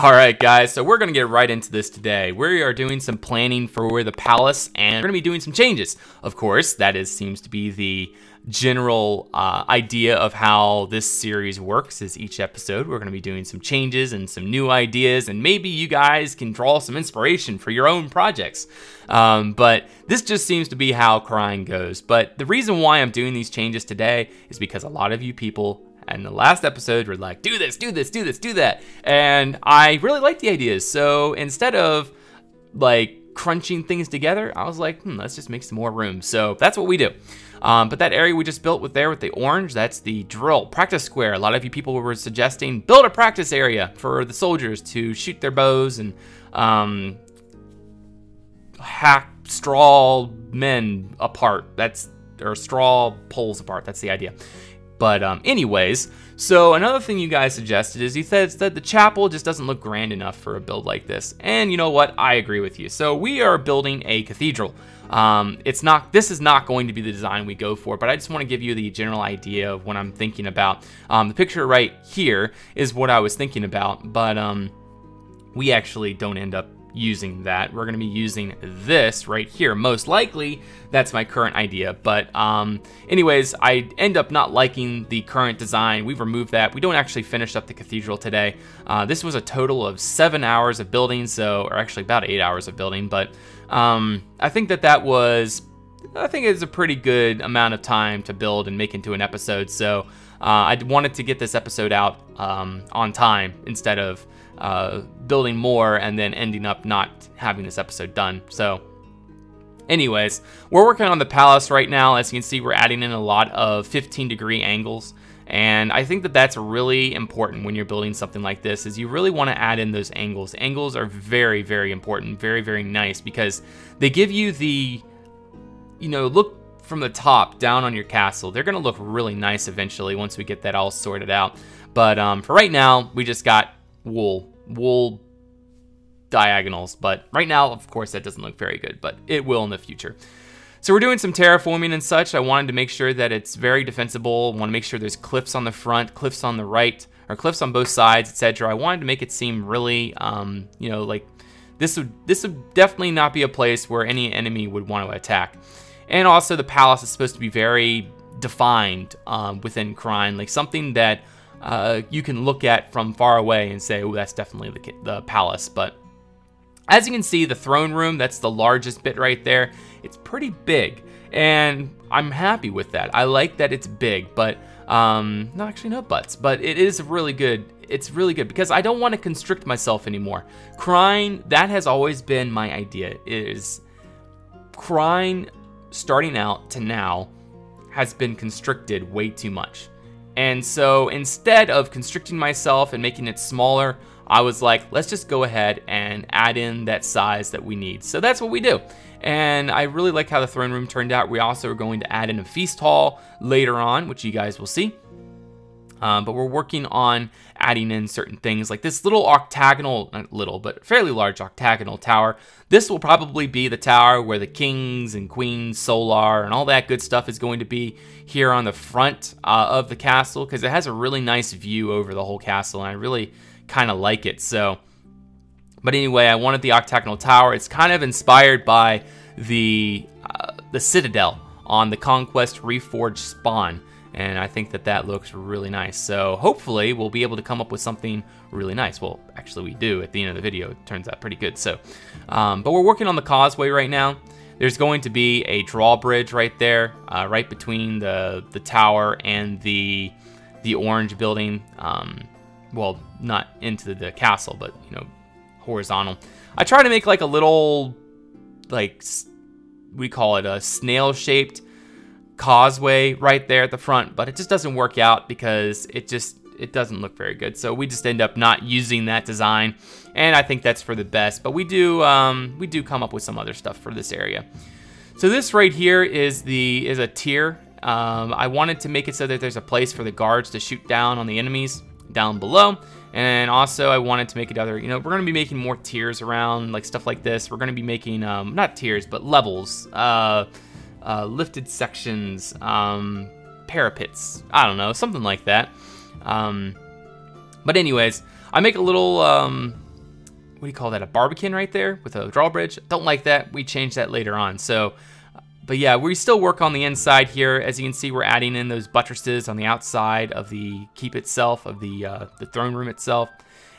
Alright guys, so we're going to get right into this today. We are doing some planning for the palace and we're going to be doing some changes. Of course, seems to be the general idea of how this series works. Is each episode we're going to be doing some changes and some new ideas, and maybe you guys can draw some inspiration for your own projects. But this just seems to be how Crine goes. But the reason why I'm doing these changes today is because a lot of you people in the last episode were like, do this, do this, do this, do that. And I really like the ideas. So instead of like crunching things together, I was like, let's just make some more room. So that's what we do. But that area we just built with the orange, that's the drill practice square. A lot of you people were suggesting build a practice area for the soldiers to shoot their bows and hack straw men apart. Or straw poles apart. That's the idea. But anyways, so another thing you guys suggested is you said that the chapel just doesn't look grand enough for a build like this. And you know what? I agree with you. So we are building a cathedral. This is not going to be the design we go for, but I just want to give you the general idea of what I'm thinking about. The picture right here is what I was thinking about, but we actually don't end up using that. We're going to be using this right here. Most likely, that's my current idea. But anyways, I end up not liking the current design. We've removed that. We don't actually finish up the cathedral today. This was a total of 7 hours of building, or actually about 8 hours of building. But I think that was a pretty good amount of time to build and make into an episode. So I wanted to get this episode out on time instead of building more and then ending up not having this episode done. So anyways, we're working on the palace right now. As you can see, we're adding in a lot of 15-degree angles, and I think that's really important when you're building something like this. Is you really want to add in those angles. Angles are very, very important, very, very nice, because they give you the, look from the top down on your castle. They're going to look really nice eventually once we get that all sorted out. But for right now, we just got wool diagonals, but right now, of course, that doesn't look very good, but it will in the future. So we're doing some terraforming and such. I wanted to make sure that it's very defensible. I want to make sure there's cliffs on the front, cliffs on the right, or cliffs on both sides, etc. I wanted to make it seem really, like this would definitely not be a place where any enemy would want to attack. And also, the palace is supposed to be very defined within Crine, like something that you can look at from far away and say, oh, that's definitely the palace. But as you can see, the throne room, that's the largest bit right there. It's pretty big, and I'm happy with that. I like that it's big, but no buts, but it is really good. It's really good because I don't want to constrict myself anymore. Crine, that has always been my idea, is Crine starting out to now has been constricted way too much. And so instead of constricting myself and making it smaller, I was like, let's just go ahead and add in that size that we need. So that's what we do. And I really like how the throne room turned out. We also are going to add in a feast hall later on, which you guys will see. But we're working on adding in certain things like this little octagonal, not little, but fairly large octagonal tower. This will probably be the tower where the kings and queens, Solar, and all that good stuff is going to be here on the front of the castle, because it has a really nice view over the whole castle, and I really kind of like it. So, but anyway, I wanted the octagonal tower. It's kind of inspired by the Citadel on the Conquest Reforged Spawn. And I think that looks really nice. So hopefully we'll be able to come up with something really nice. Well, actually we do at the end of the video. It turns out pretty good. So, but we're working on the causeway right now. There's going to be a drawbridge right there, right between the tower and the orange building. Well, not into the castle, but horizontal. I try to make like a little, we call it a snail-shaped causeway right there at the front, but it just doesn't work out because it doesn't look very good. So we just end up not using that design, and I think that's for the best. But we do come up with some other stuff for this area. So this right here is a tier. I wanted to make it so that there's a place for the guards to shoot down on the enemies down below. And also I wanted to make it other, we're going to be making more tiers around, like stuff like this. We're going to be making, not tiers, but levels, lifted sections, parapets, I don't know, something like that. But anyways, I make a little do you call that, a barbican right there with a drawbridge. Don't like that. We changed that later on. So, but yeah, we still work on the inside here. As you can see, we're adding in those buttresses on the outside of the keep itself, of the throne room itself.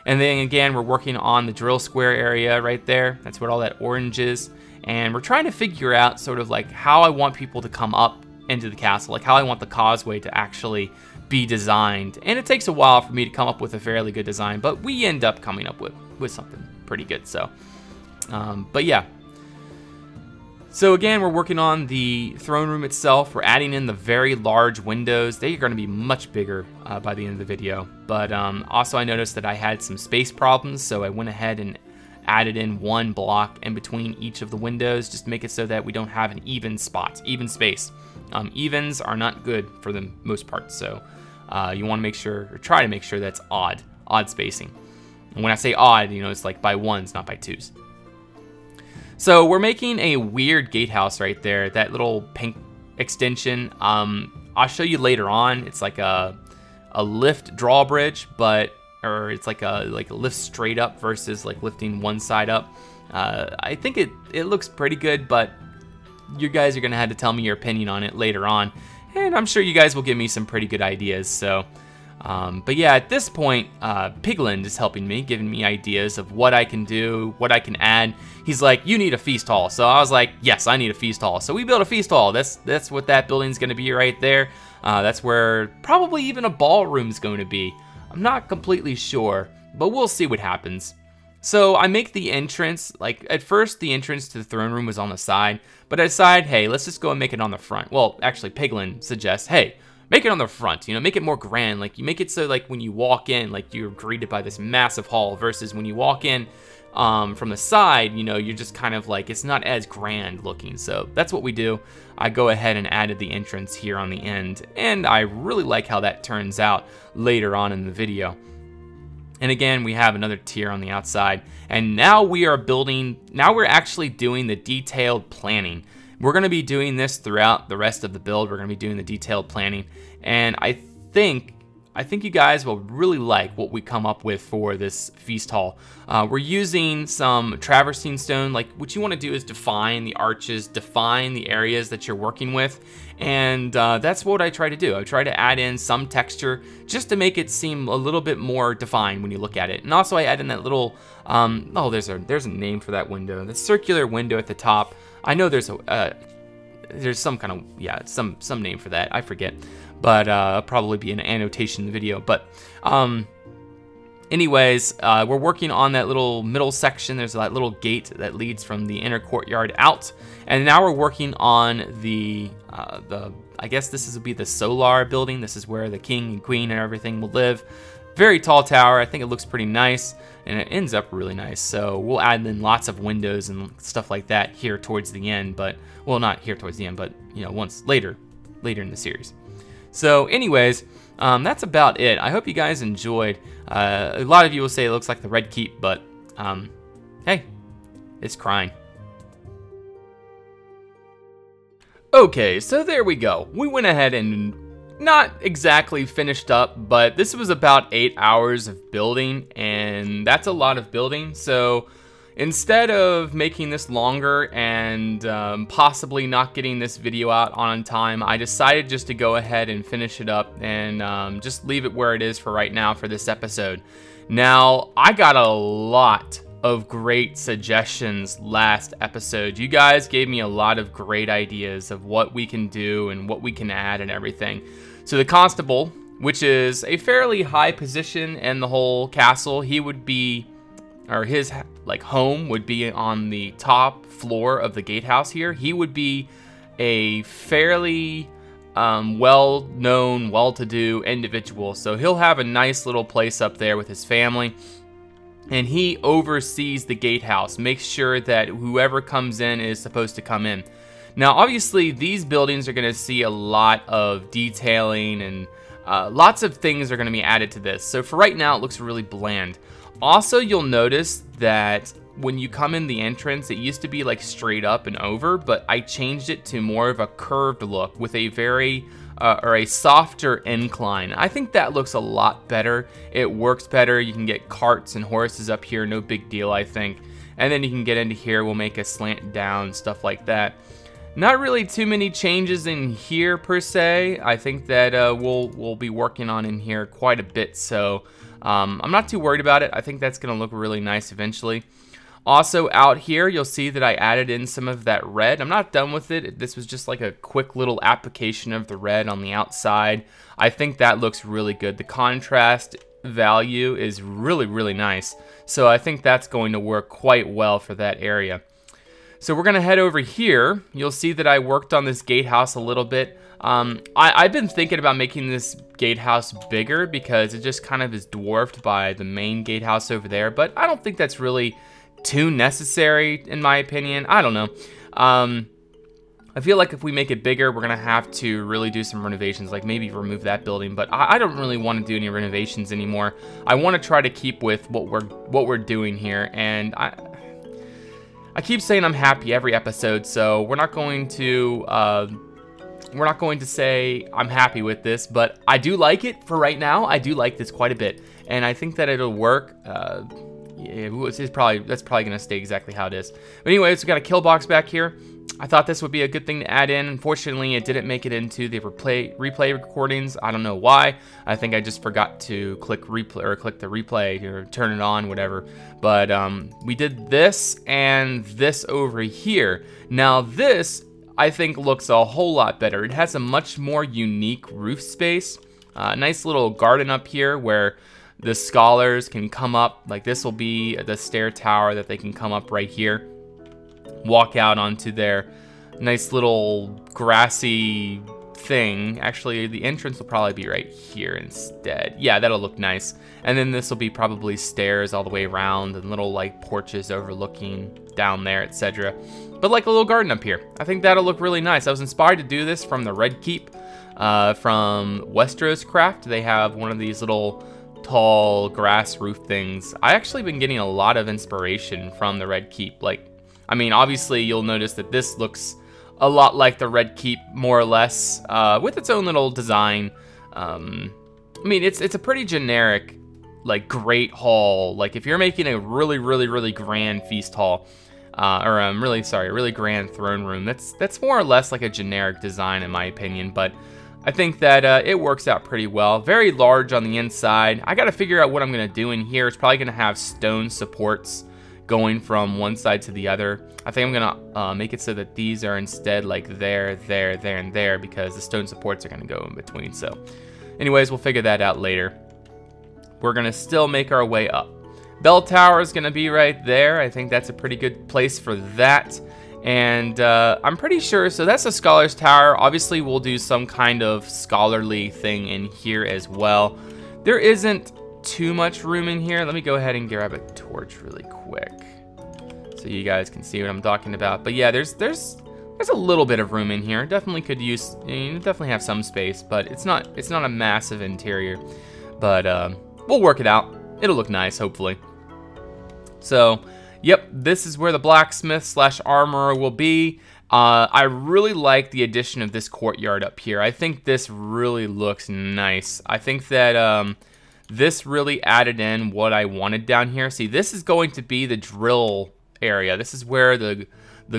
And then again, we're working on the drill square area right there. That's what all that orange is. And we're trying to figure out sort of like how I want people to come up into the castle, like how I want the causeway to actually be designed. And it takes a while for me to come up with a fairly good design, but we end up coming up with something pretty good. So, but yeah. So again, we're working on the throne room itself. We're adding in the very large windows. They are going to be much bigger by the end of the video. But also I noticed that I had some space problems, so I went ahead and added in one block in between each of the windows just to make it so that we don't have an even space. Evens are not good for the most part, so you want to make sure, or try to make sure that's odd spacing. And when I say odd, you know, it's like by ones, not by twos. So we're making a weird gatehouse right there, that little pink extension. I'll show you later on. It's like a lift drawbridge, or it's like a lift straight up versus like lifting one side up. I think it looks pretty good, but you guys are gonna have to tell me your opinion on it later on, and I'm sure you guys will give me some pretty good ideas. So, but yeah, at this point, Pigland is helping me, giving me ideas of what I can do, what I can add. He's like, you need a feast hall. So I was like, yes, I need a feast hall. So we built a feast hall. That's what that building's gonna be right there. That's where probably even a ballroom's going to be. I'm not completely sure, but we'll see what happens. So I make the entrance, like at first the entrance to the throne room was on the side, but I decide, hey, let's just go and make it on the front. Well, actually Pigland suggests, hey, make it on the front, you know, make it more grand. Like you make it so like when you walk in, like you're greeted by this massive hall versus when you walk in from the side, you know, you're just kind of like, it's not as grand looking. So that's what we do. I go ahead and added the entrance here on the end, and I really like how that turns out later on in the video. And again, we have another tier on the outside, and now we're actually doing the detailed planning. We're gonna be doing this throughout the rest of the build. We're gonna be doing the detailed planning, and I think you guys will really like what we come up with for this feast hall. We're using some traversing stone. Like what you want to do is define the arches, define the areas that you're working with, and that's what I try to do. I try to add in some texture just to make it seem a little bit more defined when you look at it. And also I add in that little, oh, there's a name for that window, the circular window at the top. I know there's some kind of, yeah, some name for that. I forget. But probably be an annotation in the video. But anyways, we're working on that little middle section. There's that little gate that leads from the inner courtyard out, and now we're working on the I guess this would be the Solar building. This is where the king and queen and everything will live. Very tall tower. I think it looks pretty nice, and it ends up really nice. So we'll add in lots of windows and stuff like that here towards the end. But well, not here towards the end, but you know, once later in the series. So anyways, that's about it. I hope you guys enjoyed. A lot of you will say it looks like the Red Keep, but hey, it's crying. Okay, so there we go. We went ahead and not exactly finished up, but this was about 8 hours of building, and that's a lot of building. So instead of making this longer and possibly not getting this video out on time, I decided just to go ahead and finish it up and just leave it where it is for right now for this episode. Now, I got a lot of great suggestions last episode. You guys gave me a lot of great ideas of what we can do and what we can add and everything. So the constable, which is a fairly high position in the whole castle, he would be, or his like home would be on the top floor of the gatehouse here. He would be a fairly well-known, well-to-do individual. So he'll have a nice little place up there with his family, and he oversees the gatehouse, makes sure that whoever comes in is supposed to come in. Now, obviously, these buildings are going to see a lot of detailing, and lots of things are going to be added to this. So for right now, it looks really bland. Also, you'll notice that when you come in the entrance, it used to be like straight up and over, but I changed it to more of a curved look with a very or a softer incline. I think that looks a lot better. It works better. You can get carts and horses up here, no big deal, I think. And then you can get into here, we'll make a slant down, stuff like that. Not really too many changes in here per se. I think that we'll be working on in here quite a bit, so I'm not too worried about it. I think that's gonna look really nice eventually. Also out here, you'll see that I added in some of that red. I'm not done with it. This was just like a quick little application of the red on the outside. I think that looks really good. The contrast value is really, really nice. So I think that's going to work quite well for that area. So we're gonna head over here. You'll see that I worked on this gatehouse a little bit. I've been thinking about making this gatehouse bigger because it just kind of is dwarfed by the main gatehouse over there, but I don't think that's really too necessary in my opinion. I don't know. I feel like if we make it bigger, we're gonna have to really do some renovations, like maybe remove that building, but I don't really want to do any renovations anymore. I want to try to keep with what we're doing here, and I keep saying I'm happy every episode, so we're not going to say I'm happy with this, but I do like it for right now. I do like this quite a bit, and I think that it'll work. Yeah, that's probably gonna stay exactly how it is. But anyways, we got a kill box back here. I thought this would be a good thing to add in. Unfortunately, it didn't make it into the replay recordings. I don't know why. I think I just forgot to click replay or click the replay or turn it on, whatever. But we did this and this over here. Now this, I think, looks a whole lot better. It has a much more unique roof space. Nice little garden up here where the scholars can come up. Like this will be the stair tower that they can come up right here, walk out onto their nice little grassy thing. Actually, the entrance will probably be right here instead. Yeah, that'll look nice. And then this will be probably stairs all the way around and little like porches overlooking down there, etc. But like a little garden up here. I think that'll look really nice. I was inspired to do this from the Red Keep from Westeros Craft. They have one of these little tall grass roof things. I actually been getting a lot of inspiration from the Red Keep. Like, I mean, obviously you'll notice that this looks a lot like the Red Keep, more or less, with its own little design. I mean, it's a pretty generic, like, great hall. Like, if you're making a really, really, really grand feast hall, or really grand throne room, that's more or less like a generic design in my opinion, but I think that it works out pretty well. Very large on the inside. I gotta figure out what I'm gonna do in here. It's probably gonna have stone supports going from one side to the other. I think I'm gonna make it so that these are instead like there, and there, because the stone supports are gonna go in between. So anyways, we'll figure that out later. We're gonna still make our way up. Bell tower is gonna be right there. I think that's a pretty good place for that. And I'm pretty sure, so that's the Scholar's Tower. Obviously, we'll do some kind of scholarly thing in here as well. There isn't too much room in here. Let me go ahead and grab a torch really quick so you guys can see what I'm talking about. But yeah, there's a little bit of room in here. Definitely could use, you definitely have some space, but it's not a massive interior. But we'll work it out. It'll look nice, hopefully. So, yep, this is where the blacksmith / armorer will be. I really like the addition of this courtyard up here. I think this really looks nice. I think that this really added in what I wanted down here. See, this is going to be the drill area. This is where the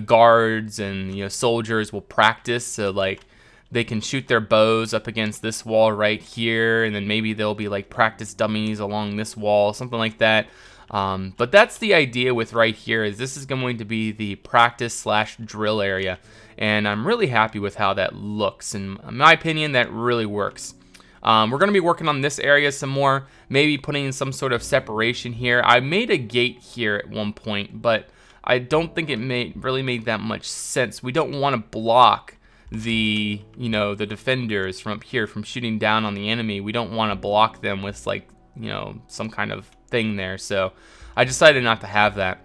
guards and soldiers will practice. So like they can shoot their bows up against this wall right here, and then maybe there'll be like practice dummies along this wall, something like that. But that's the idea with right here, is this is going to be the practice / drill area, and I'm really happy with how that looks. In my opinion, that really works. We're going to be working on this area some more, maybe putting in some sort of separation here. I made a gate here at one point, but I don't think it really made that much sense. We don't want to block the the defenders from up here from shooting down on the enemy. We don't want to block them with like some kind of thing there, so I decided not to have that.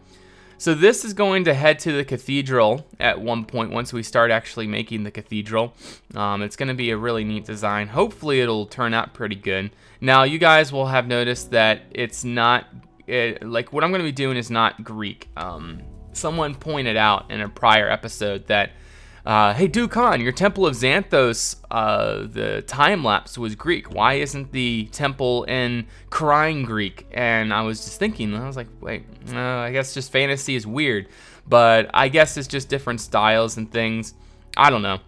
So this is going to head to the cathedral at one point once we start actually making the cathedral. It's going to be a really neat design. Hopefully it'll turn out pretty good. Now you guys will have noticed that it's not like what I'm going to be doing is not Greek. Someone pointed out in a prior episode that Hey Dukan, your Temple of Xanthos, the time lapse was Greek. Why isn't the temple in Crying Greek? And I was just thinking, I was like, wait, no, I guess just fantasy is weird. But I guess it's just different styles and things. I don't know.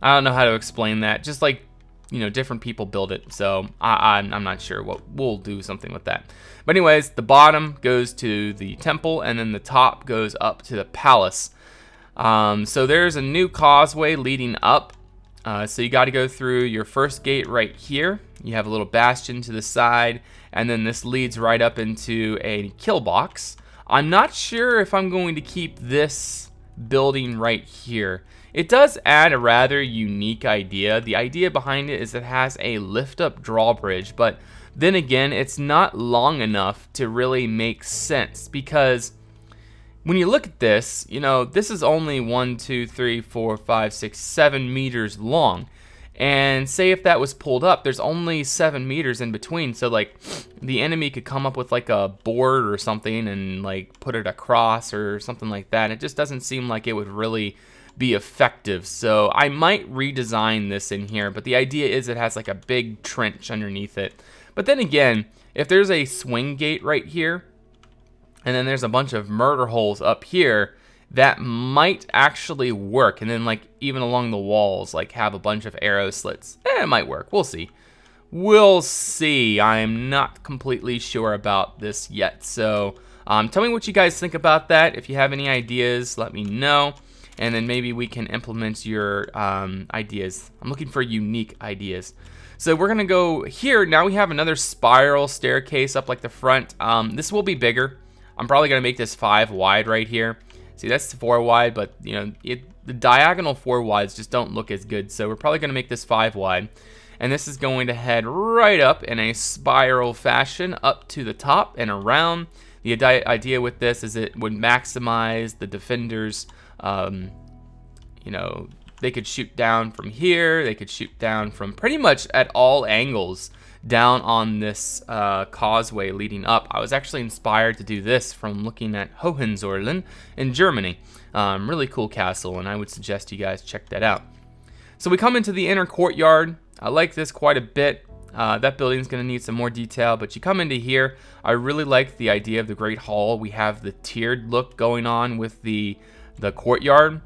I don't know how to explain that. Just like, you know, different people build it. So I'm not sure. We'll do something with that. But anyways, the bottom goes to the temple, and then the top goes up to the palace. So there's a new causeway leading up. So you got to go through your first gate right here. You have a little bastion to the side, and then this leads right up into a kill box. I'm not sure if I'm going to keep this building right here. It does add a rather unique idea. The idea behind it is it has a lift-up drawbridge, but then again, it's not long enough to really make sense, because when you look at this, you know, this is only 1, 2, 3, 4, 5, 6, 7 meters long. And say if that was pulled up, there's only 7 meters in between. So like the enemy could come up with like a board or something and like put it across or something like that. It just doesn't seem like it would really be effective. So I might redesign this in here, but the idea is it has like a big trench underneath it. But then again, if there's a swing gate right here, and then there's a bunch of murder holes up here, that might actually work. And then like even along the walls, like have a bunch of arrow slits. It might work. We'll see. We'll see. I'm not completely sure about this yet. So tell me what you guys think about that. If you have any ideas, let me know. And then maybe we can implement your ideas. I'm looking for unique ideas. So we're gonna go here. Now we have another spiral staircase up like the front. This will be bigger. I'm probably gonna make this 5 wide right here. See, that's 4 wide, but you know, the diagonal 4 wides just don't look as good. So we're probably gonna make this 5 wide. And this is going to head right up in a spiral fashion up to the top and around. The idea with this is it would maximize the defenders. You know, they could shoot down from here. They could shoot down from pretty much at all angles down on this causeway leading up. I was actually inspired to do this from looking at Hohenzollern in Germany. Really cool castle, and I would suggest you guys check that out. So we come into the inner courtyard. I like this quite a bit. That building's going to need some more detail, but you come into here. I really like the idea of the Great Hall. We have the tiered look going on with the courtyard.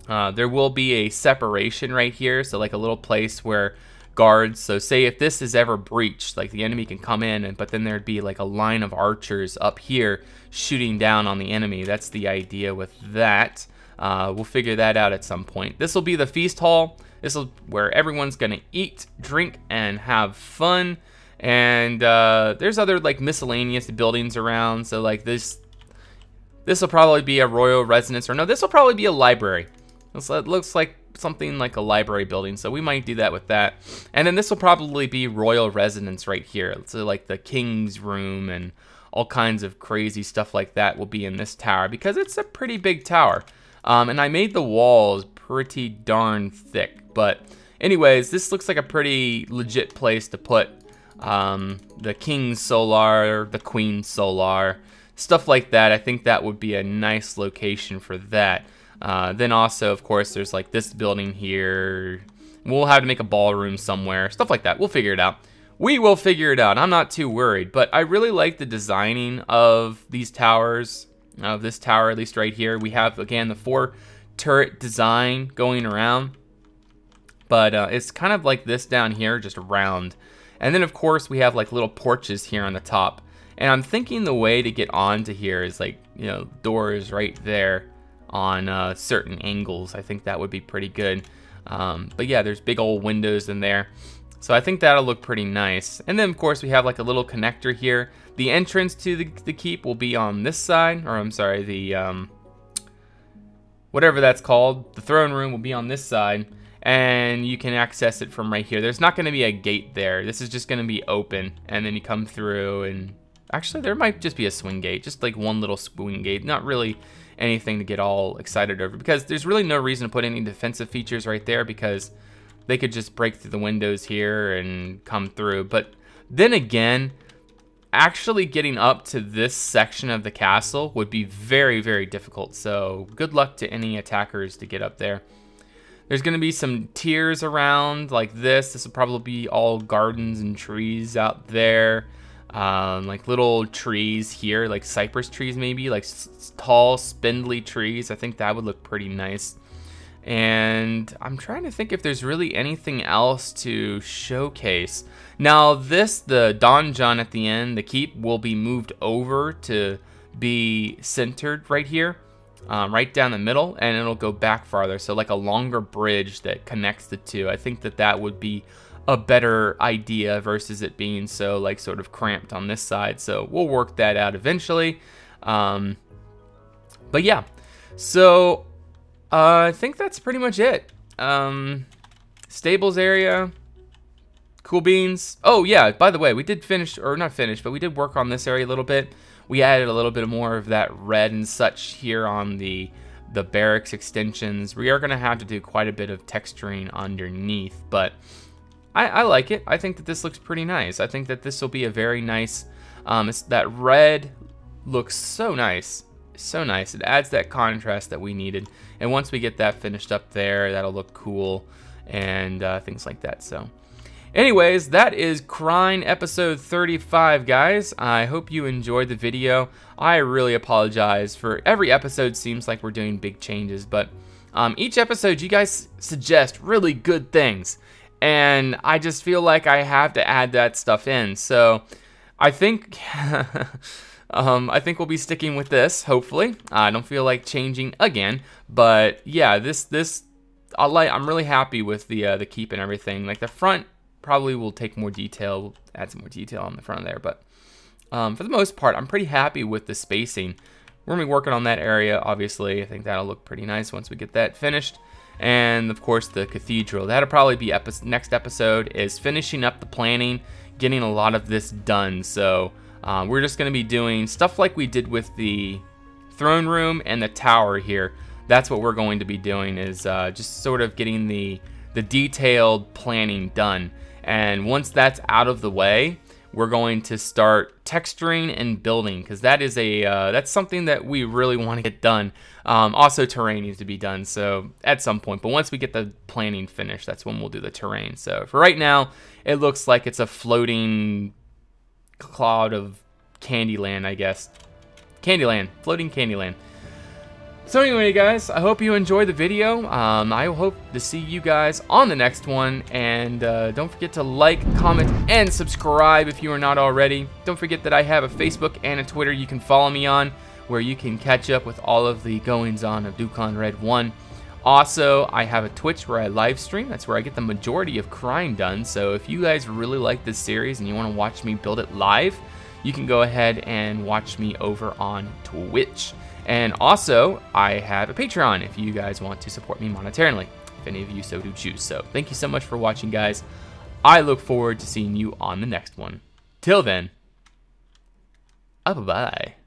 There will be a separation right here, so like a little place where guards, so say if this is ever breached, like the enemy can come in, but then there'd be like a line of archers up here shooting down on the enemy. That's the idea with that. We'll figure that out at some point. This will be the feast hall. This is where everyone's gonna eat, drink, and have fun. And there's other like miscellaneous buildings around. So like this will probably be a royal residence, or no, this will probably be a library. It looks like something like a library building, so we might do that with that. And then this will probably be royal residence right here. So like the king's room and all kinds of crazy stuff like that will be in this tower because it's a pretty big tower. And I made the walls pretty darn thick. But anyways, this looks like a pretty legit place to put the king's solar, the queen's solar, stuff like that. I think that would be a nice location for that. Then also, of course, there's like this building here. We'll have to make a ballroom somewhere, stuff like that. We'll figure it out. We will figure it out. I'm not too worried, but I really like the designing of these towers, of this tower, at least right here. We have, again, the 4 turret design going around, but it's kind of like this down here, just round. And then, of course, we have like little porches here on the top. And I'm thinking the way to get onto here is like, you know, doors right there on certain angles. I think that would be pretty good. But yeah, there's big old windows in there. So I think that'll look pretty nice. And then of course we have like a little connector here. The entrance to the keep will be on this side, or I'm sorry, the whatever that's called. The throne room will be on this side, and you can access it from right here. There's not going to be a gate there. This is just going to be open, and then you come through, and actually there might just be a swing gate, just like one little swing gate. Not really anything to get all excited over, because there's really no reason to put any defensive features right there, because they could just break through the windows here and come through. But then again, actually getting up to this section of the castle would be very, very difficult. So good luck to any attackers to get up there. There's going to be some tiers around like this. This will probably be all gardens and trees out there. Like little trees here, like cypress trees maybe, like tall, spindly trees. I think that would look pretty nice. And I'm trying to think if there's really anything else to showcase. Now the donjon at the end, the keep, will be moved over to be centered right here, right down the middle, and it'll go back farther. So like a longer bridge that connects the two. I think that would be a better idea versus it being so like sort of cramped on this side. So we'll work that out eventually. But yeah, so I think that's pretty much it. Stables area, cool beans. Oh yeah, by the way, we did finish, or not finish, but we did work on this area a little bit. We added a little bit more of that red and such here on the barracks extensions. We are going to have to do quite a bit of texturing underneath, but I like it. I think that this looks pretty nice. I think that this will be a very nice, that red looks so nice. So nice. It adds that contrast that we needed. And once we get that finished up there, that'll look cool and things like that. So anyways, that is Crine episode 35, guys. I hope you enjoyed the video. I really apologize for every episode. Seems like we're doing big changes, but each episode you guys suggest really good things. And I just feel like I have to add that stuff in. So I think I think we'll be sticking with this, hopefully. I don't feel like changing again. But yeah, I'm really happy with the keep and everything. Like the front probably will take more detail. We'll add some more detail on the front there. But for the most part, I'm pretty happy with the spacing. We're going to be working on that area, obviously. I think that'll look pretty nice once we get that finished. And of course the cathedral, that'll probably be next episode, is finishing up the planning, getting a lot of this done. So we're just going to be doing stuff like we did with the throne room and the tower here. That's what we're going to be doing, is just sort of getting the detailed planning done. And once that's out of the way, we're going to start texturing and building, because that is that's something that we really want to get done. Also, terrain needs to be done, so at some point. But once we get the planning finished, that's when we'll do the terrain. So for right now, it looks like it's a floating cloud of Candyland, I guess. Candyland, floating Candyland. So anyway, guys, I hope you enjoyed the video. I hope to see you guys on the next one. And don't forget to like, comment, and subscribe if you are not already. Don't forget that I have a Facebook and a Twitter you can follow me on, where you can catch up with all of the goings-on of Dukan Red 1. Also, I have a Twitch where I live stream. That's where I get the majority of Crine done. So if you guys really like this series and you want to watch me build it live, you can go ahead and watch me over on Twitch. And also, I have a Patreon if you guys want to support me monetarily, if any of you so do choose. So thank you so much for watching, guys. I look forward to seeing you on the next one. Till then, bye-bye.